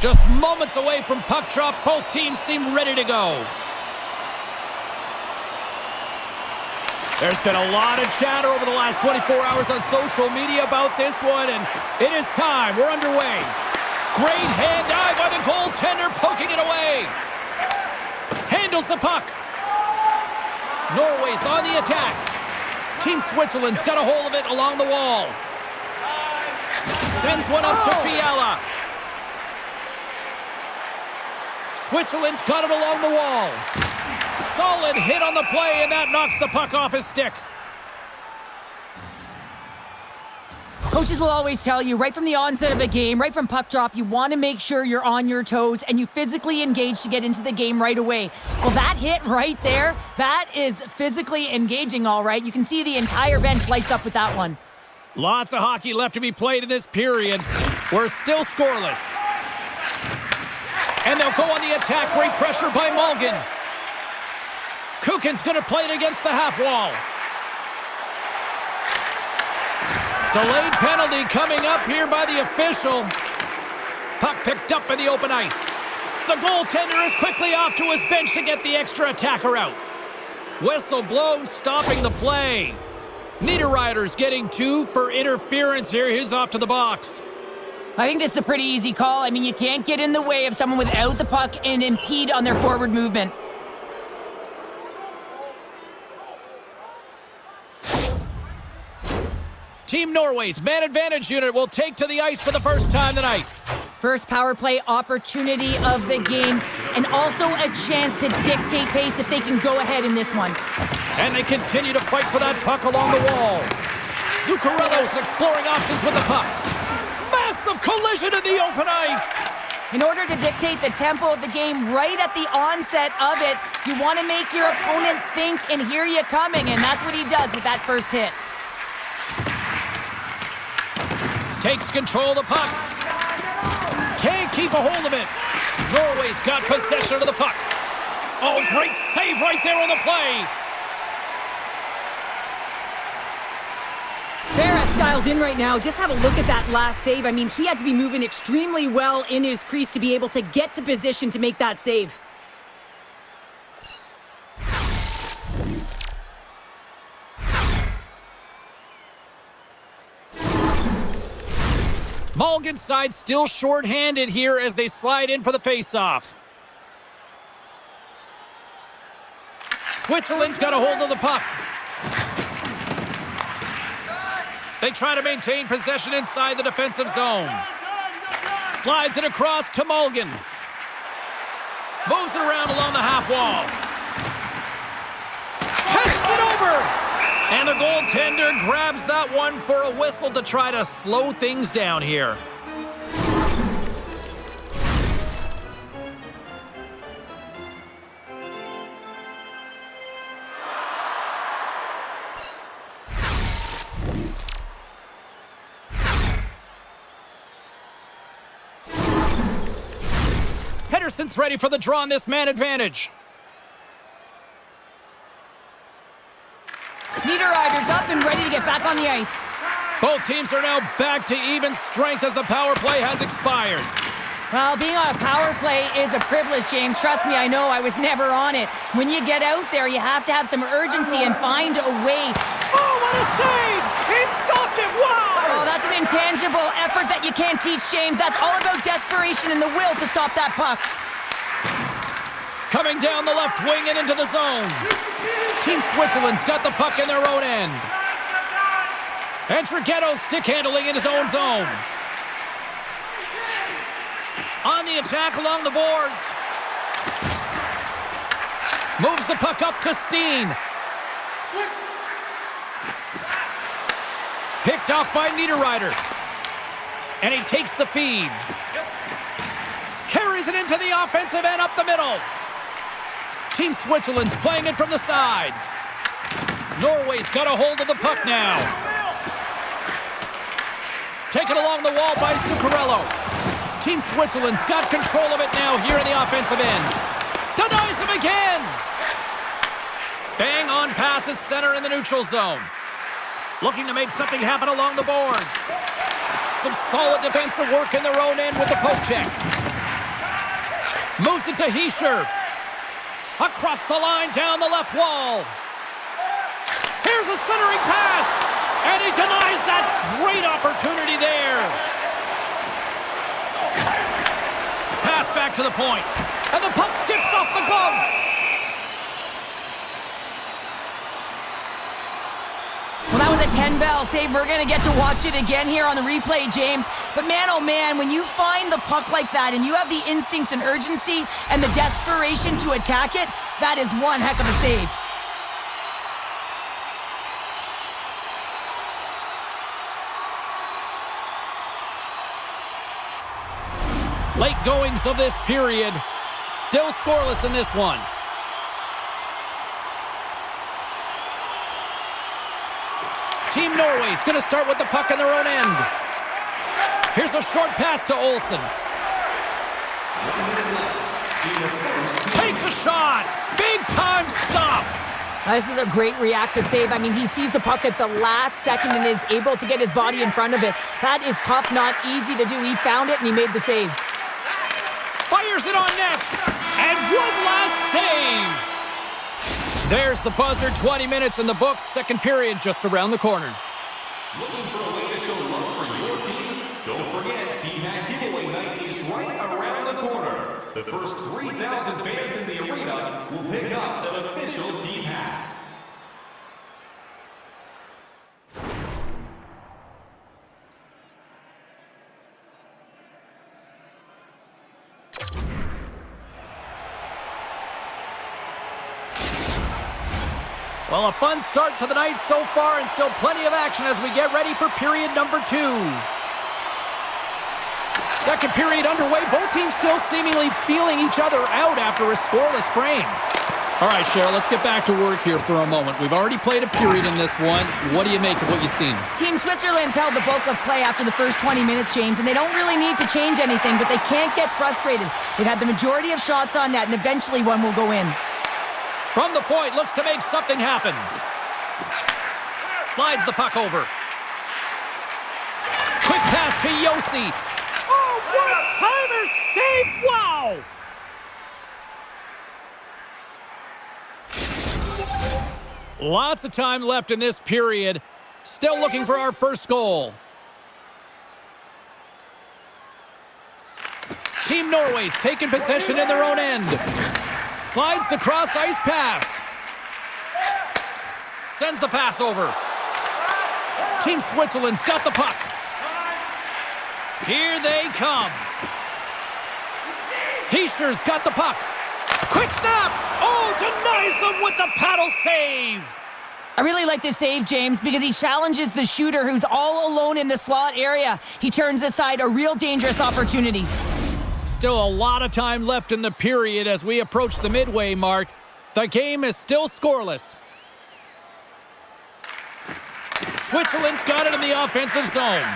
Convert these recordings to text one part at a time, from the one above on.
Just moments away from puck drop, both teams seem ready to go. There's been a lot of chatter over the last 24 hours on social media about this one, and it is time. We're underway. Great hand eye by the goaltender, poking it away. Handles the puck. Norway's on the attack. Team Switzerland's got a hold of it along the wall. Sends one up to Fiala. Switzerland's got it along the wall. Solid hit on the play, and that knocks the puck off his stick. Coaches will always tell you, right from the onset of a game, right from puck drop, you want to make sure you're on your toes and you physically engage to get into the game right away. Well, that hit right there, that is physically engaging, all right. You can see the entire bench lights up with that one. Lots of hockey left to be played in this period. We're still scoreless. And they'll go on the attack. Great pressure by Malgin. Kukin's going to play it against the half wall. Delayed penalty coming up here by the official. Puck picked up in the open ice. The goaltender is quickly off to his bench to get the extra attacker out. Whistle blown, stopping the play. Niederreiter's getting 2 for interference here. He's off to the box. I think this is a pretty easy call. I mean, you can't get in the way of someone without the puck and impede on their forward movement. Team Norway's man advantage unit will take to the ice for the first time tonight. First power play opportunity of the game, and also a chance to dictate pace if they can go ahead in this one. And they continue to fight for that puck along the wall. Zuccarello's exploring options with the puck. Massive collision in the open ice. In order to dictate the tempo of the game right at the onset of it, you want to make your opponent think and hear you coming, and that's what he does with that first hit. Takes control of the puck. Can't keep a hold of it. Norway's got possession of the puck. Oh, great save right there on the play. Ferris dialed in right now. Just have a look at that last save. I mean, he had to be moving extremely well in his crease to be able to get to position to make that save. Malgin's side still short-handed here as they slide in for the face-off. Switzerland's got a hold of the puck. They try to maintain possession inside the defensive zone. Slides it across to Malgin. Moves it around along the half wall. Heads it over! And the goaltender grabs that one for a whistle to try to slow things down here. Henderson's ready for the draw on this man advantage. Niederreiter's up and ready to get back on the ice. Both teams are now back to even strength as the power play has expired. Well, being on a power play is a privilege, James. Trust me, I know. I was never on it. When you get out there, you have to have some urgency and find a way. Oh, what a save! He stopped it! Wow! Oh, that's an intangible effort that you can't teach, James. That's all about desperation and the will to stop that puck. Coming down the left wing and into the zone. Team Switzerland's got the puck in their own end. And Trighetto stick handling in his own zone. On the attack along the boards. Moves the puck up to Steen. Picked off by Niederreiter. And he takes the feed. Carries it into the offensive end up the middle. Team Switzerland's playing it from the side. Norway's got a hold of the puck now. Taken along the wall by Zuccarello. Team Switzerland's got control of it now here in the offensive end. Denies him again. Bang on passes center in the neutral zone. Looking to make something happen along the boards. Some solid defensive work in their own end with the poke check. Moves it to Hischier. Across the line, down the left wall. Here's a centering pass. And he denies that great opportunity there. Pass back to the point. And the puck skips off the glove. Well, that was a 10-bell save. We're going to get to watch it again here on the replay, James. But man, oh man, when you find the puck like that and you have the instincts and urgency and the desperation to attack it, that is one heck of a save. Late goings of this period. Still scoreless in this one. Team Norway's going to start with the puck in their own end. Here's a short pass to Olsen. Takes a shot. Big time stop. This is a great reactive save. I mean, he sees the puck at the last second and is able to get his body in front of it. That is tough, not easy to do. He found it and he made the save. Fires it on net. And one last save. There's the buzzer. 20 minutes in the books. Second period just around the corner. Looking for a way to show love for your team? Don't forget, Team Hat Giveaway Night is right around the corner. The first 3,000 fans in the arena will pick up an official Team Hat. Well, a fun start to the night so far and still plenty of action as we get ready for period number 2. Second period underway. Both teams still seemingly feeling each other out after a scoreless frame. All right, Cheryl, let's get back to work here for a moment. We've already played a period in this one. What do you make of what you've seen? Team Switzerland's held the bulk of play after the first 20 minutes, James, and they don't really need to change anything, but they can't get frustrated. They've had the majority of shots on net, and eventually one will go in. From the point, looks to make something happen. Slides the puck over. Quick pass to Yossi. Oh, one-timer save! Wow! Lots of time left in this period. Still looking for our first goal. Team Norway's taking possession in their own end. Slides the cross-ice pass. Sends the pass over. Team Switzerland's got the puck. Here they come. Hischier's got the puck. Quick snap! Oh, denies them with the paddle save! I really like this save, James, because he challenges the shooter who's all alone in the slot area. He turns aside a real dangerous opportunity. Still a lot of time left in the period as we approach the midway mark. The game is still scoreless. Switzerland's got it in the offensive zone.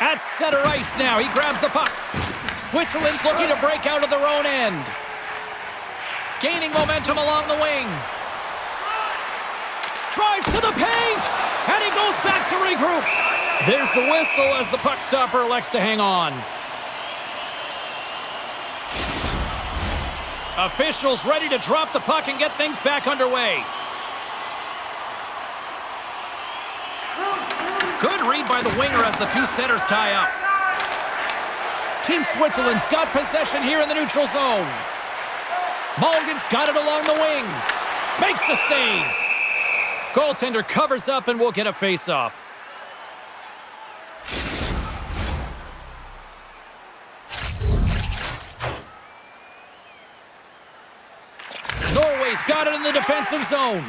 At center ice now, he grabs the puck. Switzerland's looking to break out of their own end. Gaining momentum along the wing. Drives to the paint, and he goes back to regroup. There's the whistle as the puck stopper elects to hang on. Officials ready to drop the puck and get things back underway. Good read by the winger as the two centers tie up. Team Switzerland's got possession here in the neutral zone. Mulligan's got it along the wing. Makes the save. Goaltender covers up and we'll get a face-off. Norway's got it in the defensive zone.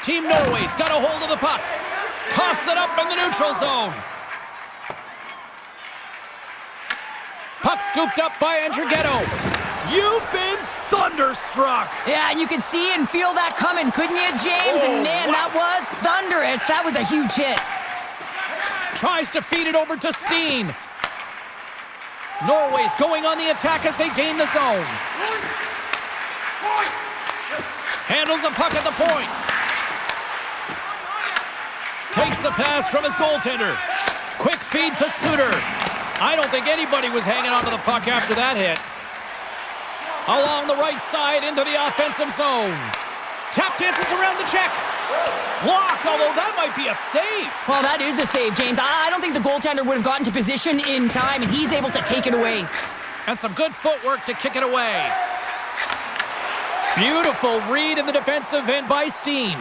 Team Norway's got a hold of the puck. Toss it up in the neutral zone. Puck scooped up by Andrighetto. You've been thunderstruck. Yeah, and you could see and feel that coming, couldn't you, James? Oh, and man, wow. that was thunderous. That was a huge hit. Tries to feed it over to Steen. Norway's going on the attack as they gain the zone. Handles the puck at the point. Takes the pass from his goaltender. Quick feed to Suter. I don't think anybody was hanging onto the puck after that hit. Along the right side into the offensive zone. Tap dances around the check. Blocked, although that might be a save. Well, that is a save, James. I don't think the goaltender would have gotten to position in time, and he's able to take it away. And some good footwork to kick it away. Beautiful read in the defensive end by Steen.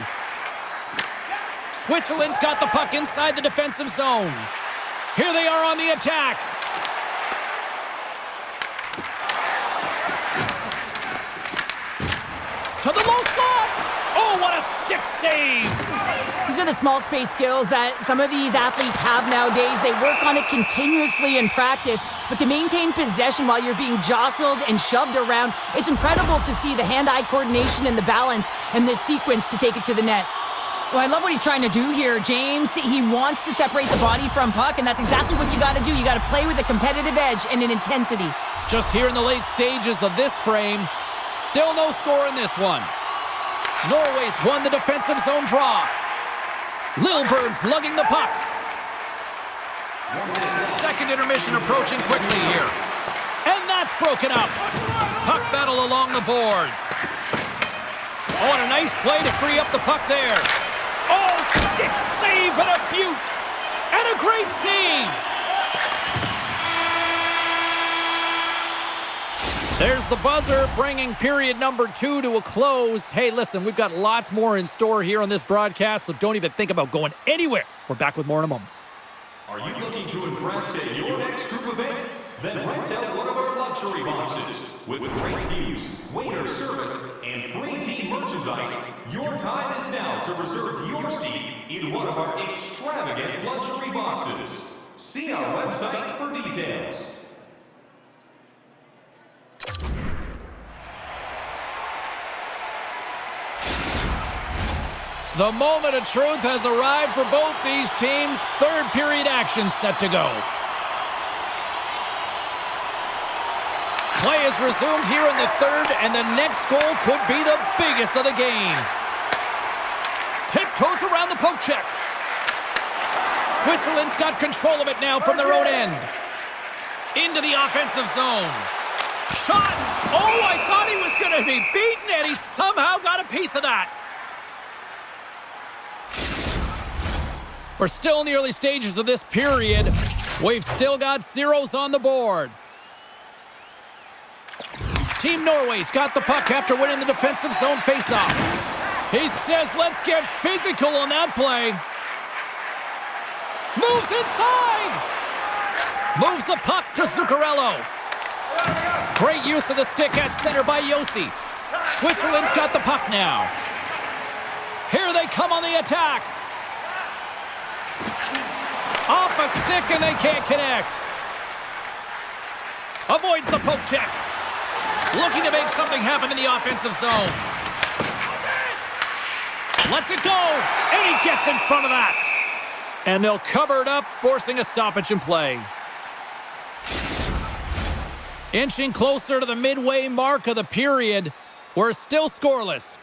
Switzerland's got the puck inside the defensive zone. Here they are on the attack. To the low slot. Oh, what a stick save. These are the small space skills that some of these athletes have nowadays. They work on it continuously in practice, but to maintain possession while you're being jostled and shoved around, it's incredible to see the hand-eye coordination and the balance and the sequence to take it to the net. Well, I love what he's trying to do here, James. He wants to separate the body from puck, and that's exactly what you got to do. You got to play with a competitive edge and an intensity. Just here in the late stages of this frame, still no score in this one. Norway's won the defensive zone draw. Lilberg's lugging the puck. Second intermission approaching quickly here. And that's broken up. Puck battle along the boards. Oh, and a nice play to free up the puck there. Oh, stick save and a beaut. And a great save. There's the buzzer, bringing period number 2 to a close. Hey, listen, we've got lots more in store here on this broadcast, so don't even think about going anywhere. We're back with more in a moment. Are you looking to impress at your next group event? Then rent out one of our luxury boxes. With great views, waiter service, and free team merchandise, your time is now to reserve your seat in one of our extravagant luxury boxes. See our website for details. The moment of truth has arrived for both these teams. Third period action set to go. Play is resumed here in the third, and the next goal could be the biggest of the game. Tiptoes around the poke check. Switzerland's got control of it now from their own end. Into the offensive zone. Shot! Oh, I thought he was going to be beaten, and he somehow got a piece of that. We're still in the early stages of this period. We've still got zeros on the board. Team Norway's got the puck after winning the defensive zone faceoff. He says, let's get physical on that play. Moves inside. Moves the puck to Zuccarello. Great use of the stick at center by Yossi. Switzerland's got the puck now. Here they come on the attack. Off a stick and they can't connect. Avoids the poke check. Looking to make something happen in the offensive zone. Lets it go. And he gets in front of that. And they'll cover it up, forcing a stoppage in play. Inching closer to the midway mark of the period. We're still scoreless.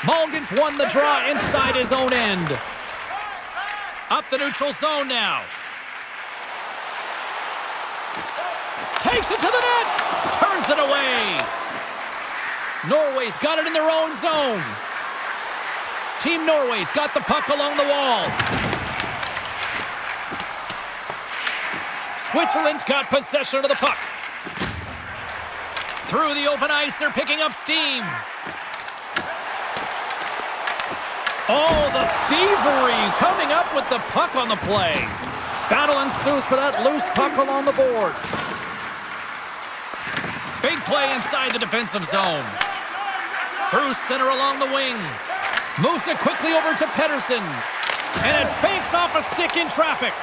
Mulligan's won the draw inside his own end. Up the neutral zone now. Takes it to the net. Turns it away. Norway's got it in their own zone. Team Norway's got the puck along the wall. Switzerland's got possession of the puck. Through the open ice, they're picking up steam. Oh, the thievery coming up with the puck on the play. Battle ensues for that loose puck along the boards. Big play inside the defensive zone. Through center along the wing. Moves it quickly over to Pedersen. And it banks off a stick in traffic.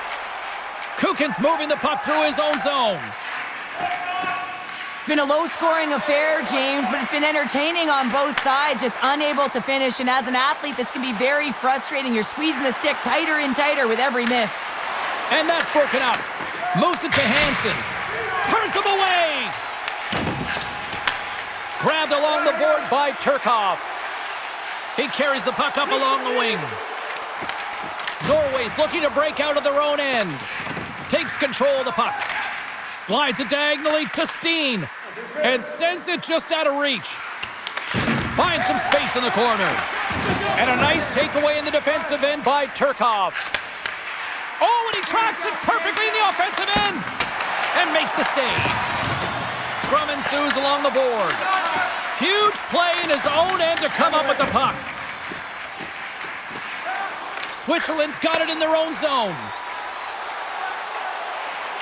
Kukin's moving the puck through his own zone. It's been a low-scoring affair, James, but it's been entertaining on both sides, just unable to finish. And as an athlete, this can be very frustrating. You're squeezing the stick tighter and tighter with every miss. And that's broken up. Moves it to Hansen. Turns him away. Grabbed along the boards by Turkov. He carries the puck up along the wing. Norway's looking to break out of their own end. takes control of the puck. Slides it diagonally to Steen. And sends it just out of reach. Finds some space in the corner. And a nice takeaway in the defensive end by Turkov. Oh, and he tracks it perfectly in the offensive end. And makes the save. Scrum ensues along the boards. Huge play in his own end to come up with the puck. Switzerland's got it in their own zone.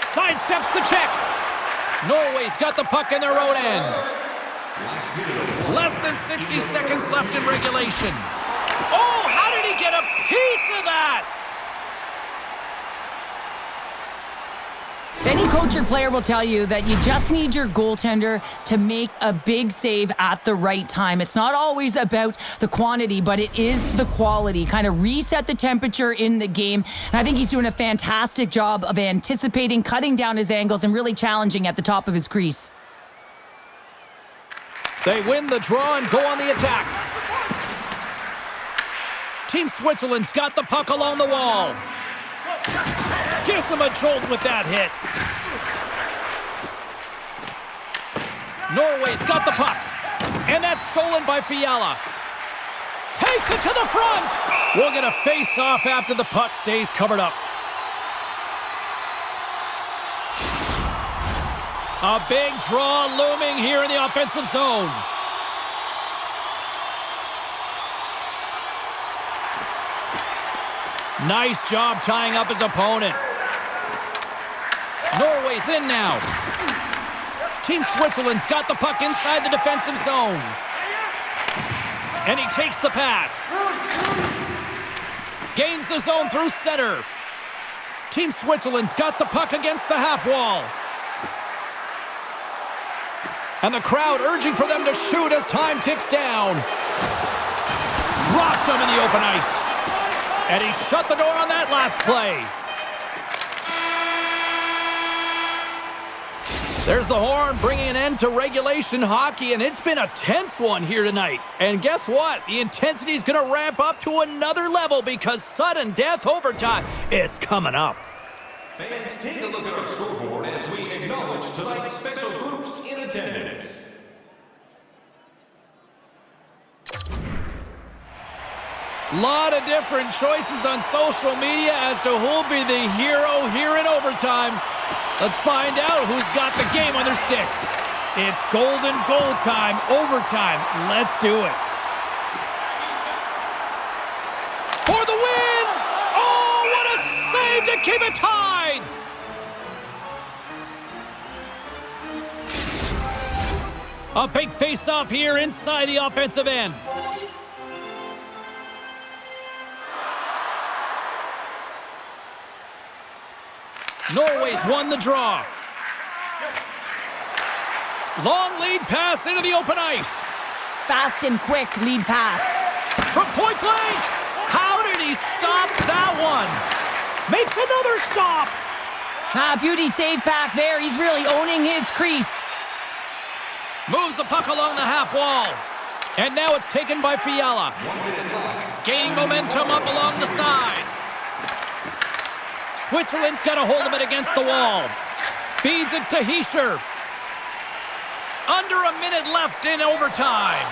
Sidesteps the check. Norway's got the puck in their own end. Less than 60 seconds left in regulation. Oh, how did he get a piece of that? Any coach or player will tell you that you just need your goaltender to make a big save at the right time. It's not always about the quantity, but it is the quality. Kind of reset the temperature in the game. And I think he's doing a fantastic job of anticipating, cutting down his angles, and really challenging at the top of his crease. They win the draw and go on the attack. Team Switzerland's got the puck along the wall. Gives them a jolt with that hit. Norway's got the puck. And that's stolen by Fiala. Takes it to the front. We'll get a face-off after the puck stays covered up. A big draw looming here in the offensive zone. Nice job tying up his opponent. Norway's in now. Team Switzerland's got the puck inside the defensive zone. And he takes the pass. Gains the zone through center. Team Switzerland's got the puck against the half wall. And the crowd urging for them to shoot as time ticks down. Rocked him in the open ice. And he shut the door on that last play. There's the horn bringing an end to regulation hockey, and it's been a tense one here tonight. And guess what? The intensity is going to ramp up to another level because sudden death overtime is coming up. Fans, take a look at our scoreboard as we acknowledge tonight's special groups in attendance. Lot of different choices on social media as to who'll be the hero here in overtime. Let's find out who's got the game on their stick. It's golden goal time, overtime. Let's do it. For the win! Oh, what a save to keep it tied! A big face-off here inside the offensive end. Norway's won the draw. Long lead pass into the open ice. Fast and quick lead pass. From point blank. How did he stop that one? Makes another stop. Beauty save back there. He's really owning his crease. Moves the puck along the half wall. And now it's taken by Fiala. Gaining momentum up along the side. Switzerland's got a hold of it against the wall. Feeds it to Hischer. Under a minute left in overtime.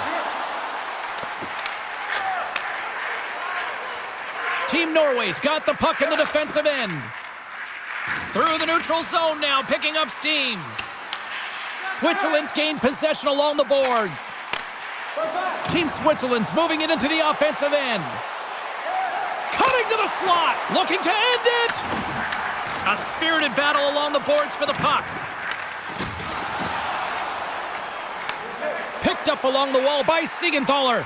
Team Norway's got the puck in the defensive end. Through the neutral zone now, picking up steam. Switzerland's gained possession along the boards. Team Switzerland's moving it into the offensive end. Cutting to the slot, looking to end it. A spirited battle along the boards for the puck. Picked up along the wall by Siegenthaler.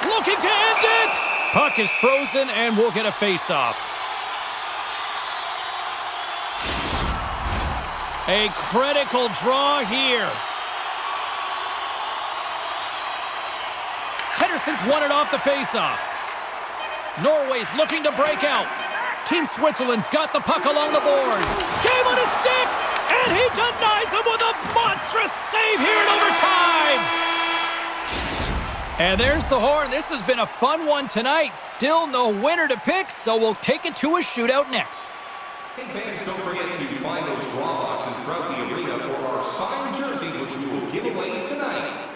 Looking to end it. Puck is frozen and we'll get a face-off. A critical draw here. Pedersen's won it off the face-off. Norway's looking to break out. Team Switzerland's got the puck along the boards. Game on his stick, and he denies him with a monstrous save here in overtime. And there's the horn. This has been a fun one tonight. Still no winner to pick, so we'll take it to a shootout next. Hey fans, don't forget to find those draw boxes throughout the arena for our signed jersey, which we will give away tonight.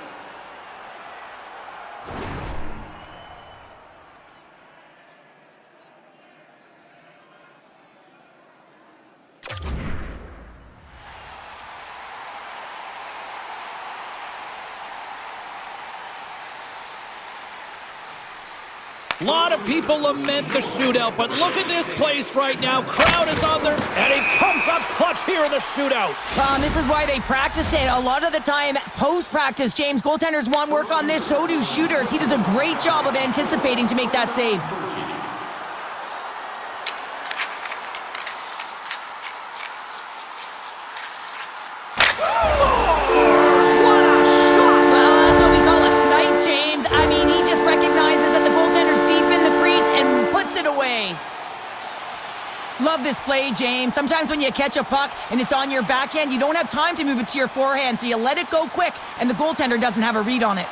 Lot of people lament the shootout, but look at this place right now. Crowd is on there, and he comes up clutch here in the shootout. This is why they practice it. A lot of the time, post-practice, James, goaltenders want work on this, so do shooters. He does a great job of anticipating to make that save. Love this play, James. Sometimes when you catch a puck and it's on your backhand, you don't have time to move it to your forehand, so you let it go quick, and the goaltender doesn't have a read on it.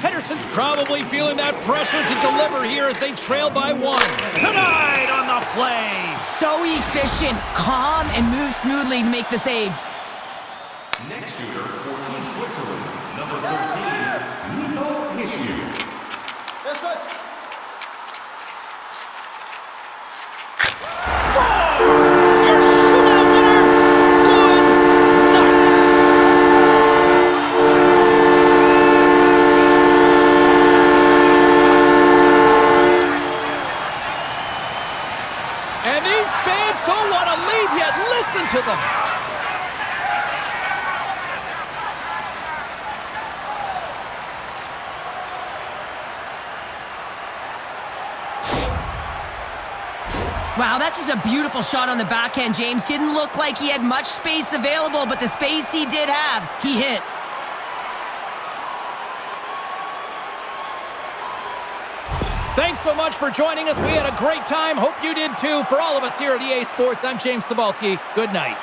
Henderson's probably feeling that pressure to deliver here as they trail by one. Tonight on the play. So efficient, calm, and moves smoothly to make the save. Next shooter for Team Switzerland, number 13, Nico Hischier. That's good. Your shootout winner. Good night. And these fans don't want to leave yet. Listen to them. Wow, that's just a beautiful shot on the backhand, James. Didn't look like he had much space available, but the space he did have, he hit. Thanks so much for joining us. We had a great time. Hope you did too. For all of us here at EA Sports, I'm James Cebulski. Good night.